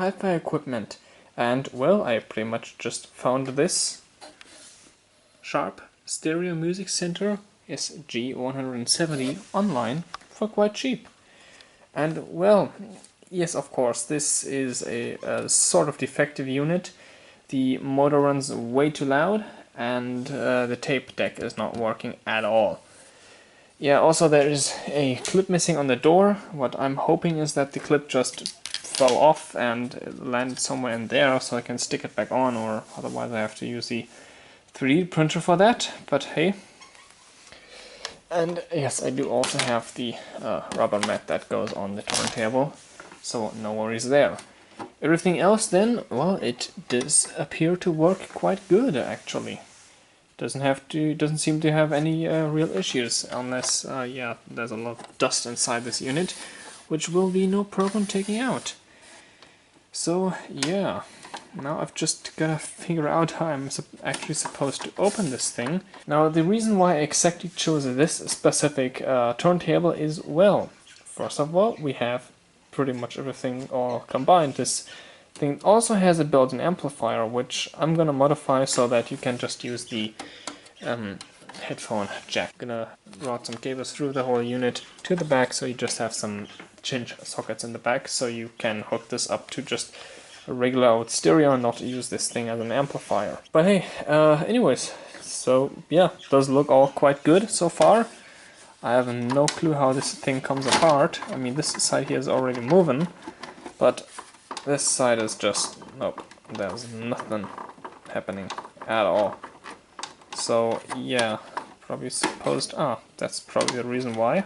hi-fi equipment. And well, I pretty much just found this Sharp Stereo Music Center SG-170 online for quite cheap. And well, yes, of course, this is a sort of defective unit. The motor runs way too loud, and the tape deck is not working at all. Yeah, also there is a clip missing on the door. What I'm hoping is that the clip just fell off and landed somewhere in there so I can stick it back on, or otherwise I have to use the 3D printer for that, but hey. And yes, I do also have the rubber mat that goes on the turntable, so no worries there. Everything else then, well, it does appear to work quite good actually. Doesn't seem to have any real issues, unless yeah, there's a lot of dust inside this unit, which will be no problem taking out. So yeah, now I've just gotta figure out how I'm actually supposed to open this thing. Now the reason why I exactly chose this specific turntable is, well, first of all, we have pretty much everything all combined. This thing also has a built-in amplifier, which I'm gonna modify so that you can just use the headphone jack. I'm gonna route some cables through the whole unit to the back, so you just have some Chinch sockets in the back, so you can hook this up to just a regular old stereo and not use this thing as an amplifier. But hey, anyways, so yeah, does look all quite good so far. I have no clue how this thing comes apart. I mean, this side here is already moving, but this side is just, nope, there's nothing happening at all. So yeah, probably supposed, that's probably the reason why.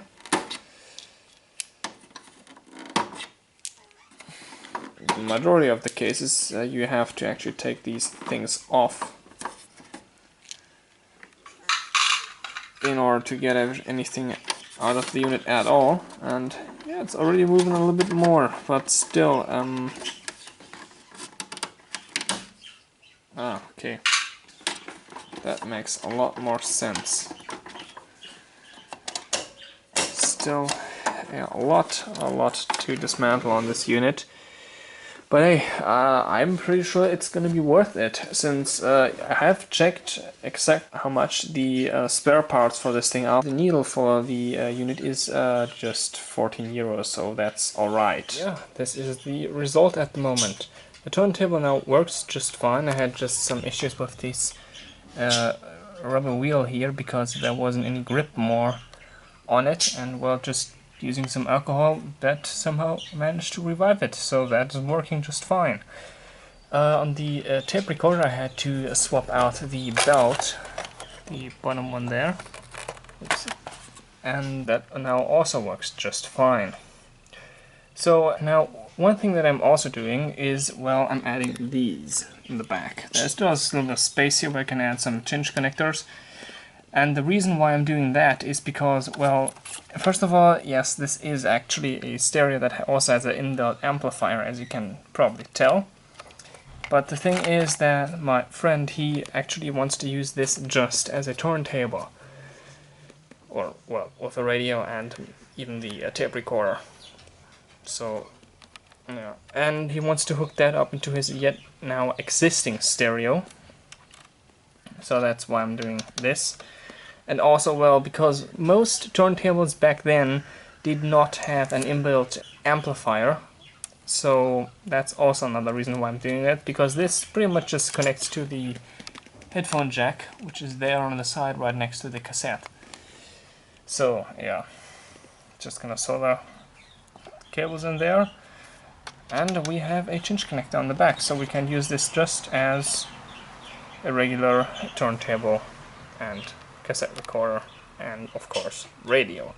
The majority of the cases you have to actually take these things off in order to get anything out of the unit at all. And yeah, it's already moving a little bit more, but still, okay, that makes a lot more sense. Still, yeah, a lot to dismantle on this unit. But hey, I'm pretty sure it's gonna be worth it, since I have checked exact how much the spare parts for this thing are. The needle for the unit is just 14 euros, so that's alright. Yeah, this is the result at the moment. The turntable now works just fine. I had just some issues with this rubber wheel here, because there wasn't any grip more on it, and well, just using some alcohol, that somehow managed to revive it, so that's working just fine. On the tape recorder I had to swap out the belt, the bottom one there. Oops. And that now also works just fine. So now one thing that I'm also doing is, well, I'm adding these in the back. There's just a little bit of space here where I can add some Chinch connectors. And the reason why I'm doing that is because, well, first of all, yes, this is actually a stereo that also has an inbuilt amplifier, as you can probably tell. But the thing is that my friend, he actually wants to use this just as a turntable. Or, well, with a radio and even the tape recorder. So, yeah. And he wants to hook that up into his yet now existing stereo. So that's why I'm doing this. And also, well, because most turntables back then did not have an inbuilt amplifier, so that's also another reason why I'm doing that, because this pretty much just connects to the headphone jack, which is there on the side right next to the cassette. So yeah, just gonna solder cables in there, and we have a Chinch connector on the back, so we can use this just as a regular turntable and cassette recorder, and of course radio.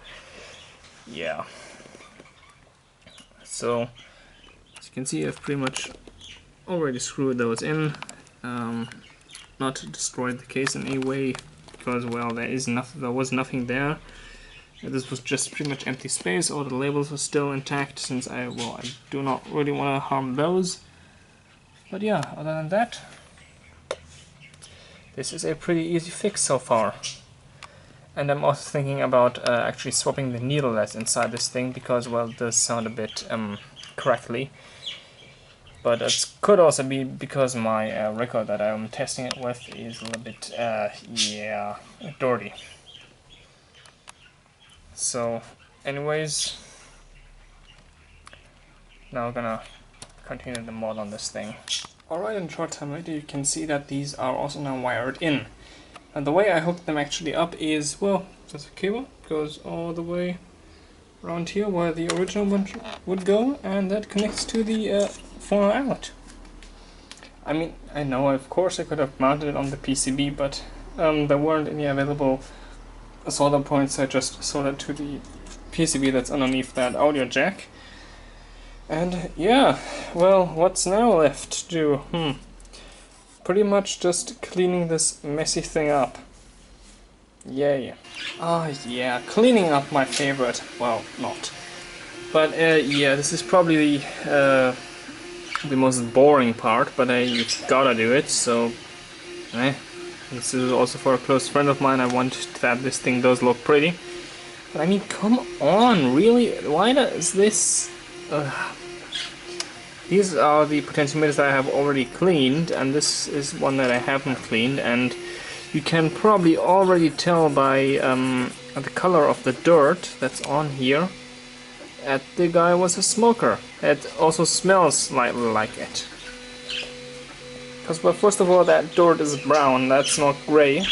Yeah, so as you can see, I've pretty much already screwed those in, not destroyed the case in any way, because, well, there was nothing there. This was just pretty much empty space. All the labels were still intact, since I do not really want to harm those. But yeah, other than that, this is a pretty easy fix so far. And I'm also thinking about actually swapping the needle that's inside this thing, because, well, it does sound a bit crackly. But it could also be because my record that I'm testing it with is a little bit, yeah, dirty. So, anyways, now we're gonna continue the mod on this thing. Alright, in short time later you can see that these are also now wired in. And the way I hooked them actually up is, well, there's a cable, goes all the way around here where the original one would go, and that connects to the phone outlet. I mean, I know of course I could have mounted it on the PCB, but there weren't any available solder points, so I just soldered to the PCB that's underneath that audio jack. And yeah, well, what's now left to do? Pretty much just cleaning this messy thing up. Yay. Ah, yeah, cleaning up my favorite. Well, not. But yeah, this is probably the most boring part, but I gotta do it, so this is also for a close friend of mine. I want that this thing does look pretty. But I mean, come on, really? Why does this... These are the potentiometers that I have already cleaned, and this is one that I haven't cleaned, and you can probably already tell by the color of the dirt that's on here that the guy was a smoker. It also smells like it. Because, well, first of all, that dirt is brown, that's not grey.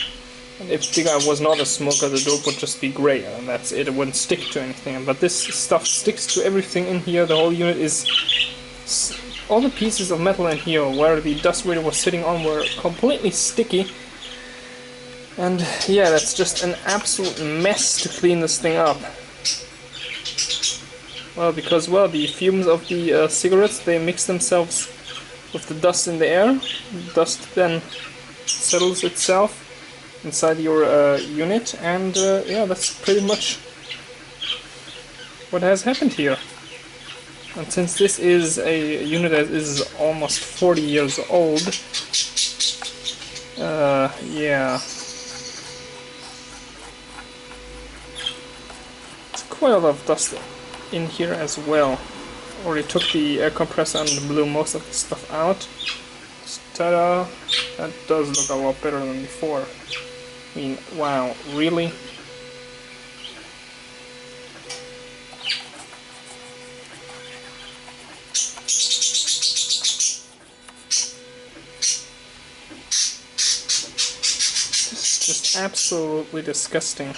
And if the guy was not a smoker, the dirt would just be grey, and that's it, it wouldn't stick to anything. But this stuff sticks to everything in here. The whole unit is... All the pieces of metal in here where the dust radiator was sitting on were completely sticky. And yeah, that's just an absolute mess to clean this thing up. Well, because, well, the fumes of the cigarettes, they mix themselves with the dust in the air. The dust then settles itself inside your unit, and yeah, that's pretty much what has happened here. And since this is a unit that is almost 40 years old, yeah, it's quite a lot of dust in here as well. Already took the air compressor and blew most of the stuff out. Ta-da! That does look a lot better than before. I mean, wow, really? Just absolutely disgusting.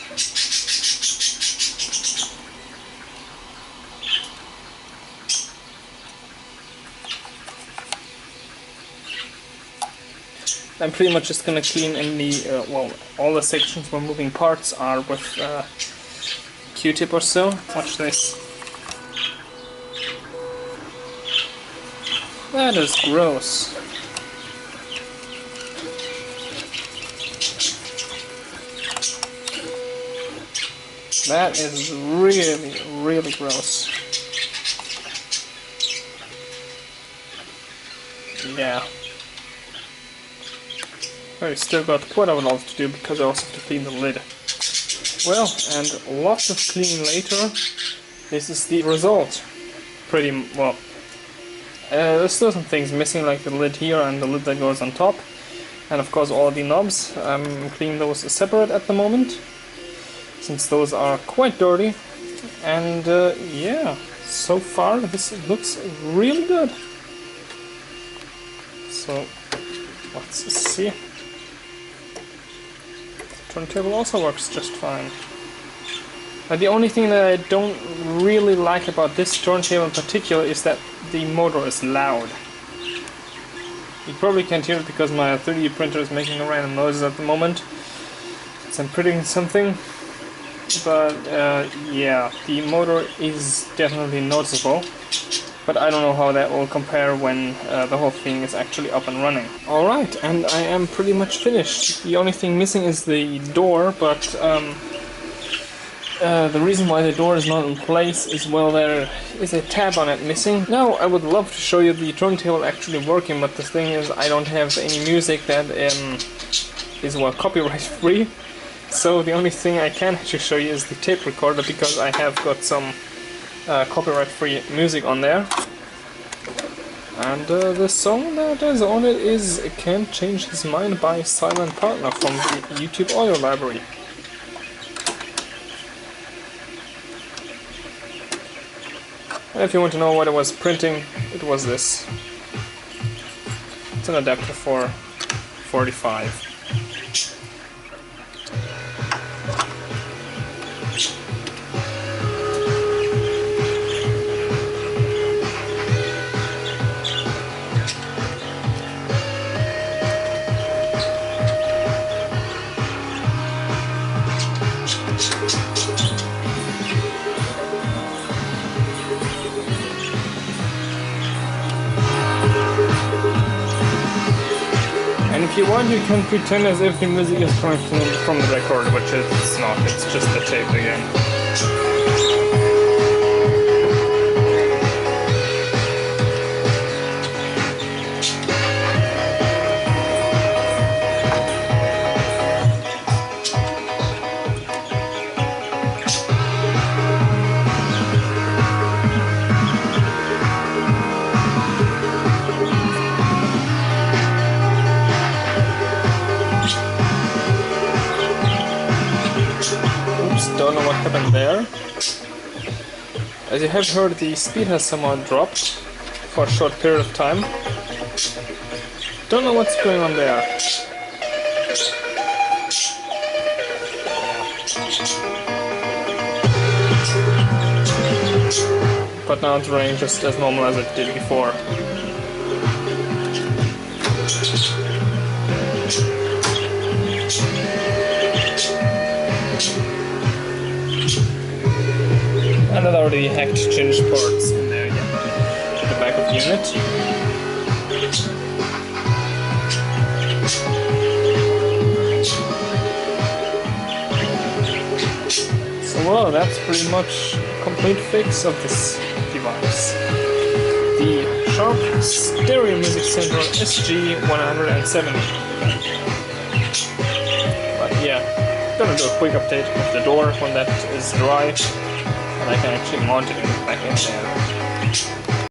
I'm pretty much just gonna clean any, well, all the sections where moving parts are with Q-tip or so. Watch this. That is gross. That is really, really gross. Yeah. I still got quite a lot to do because I also have to clean the lid. Well, and lots of cleaning later. This is the result. Pretty well. There's still some things missing, like the lid here and the lid that goes on top. And of course all the knobs. I'm cleaning those separate at the moment, since those are quite dirty. And yeah, so far this looks really good. So let's see. The turntable also works just fine. The only thing that I don't really like about this turntable in particular is that the motor is loud. You probably can't hear it because my 3D printer is making random noises at the moment. So I'm printing something. But yeah, the motor is definitely noticeable. But I don't know how that will compare when the whole thing is actually up and running. Alright, and I am pretty much finished. The only thing missing is the door, but the reason why the door is not in place is, well, there is a tab on it missing. Now, I would love to show you the turntable actually working, but the thing is I don't have any music that is, well, copyright free. So the only thing I can actually show you is the tape recorder, because I have got some copyright free music on there. And the song that is on it is Can't Change His Mind by Silent Partner from the YouTube audio library. And if you want to know what it was printing, it was this. It's an adapter for 45. And if you want, you can pretend as if the music is coming from the record, which it's not, it's just the tape again. Don't know what happened there. As you have heard, the speed has somehow dropped for a short period of time. Don't know what's going on there. But now it's running just as normal as it did before. And there are already hacked Chinch ports in there again. The back of the unit. So well, that's pretty much a complete fix of this device. The Sharp Stereo Music Center SG-170. But yeah, gonna do a quick update of the door when that is dry. And I can actually mount it back in there.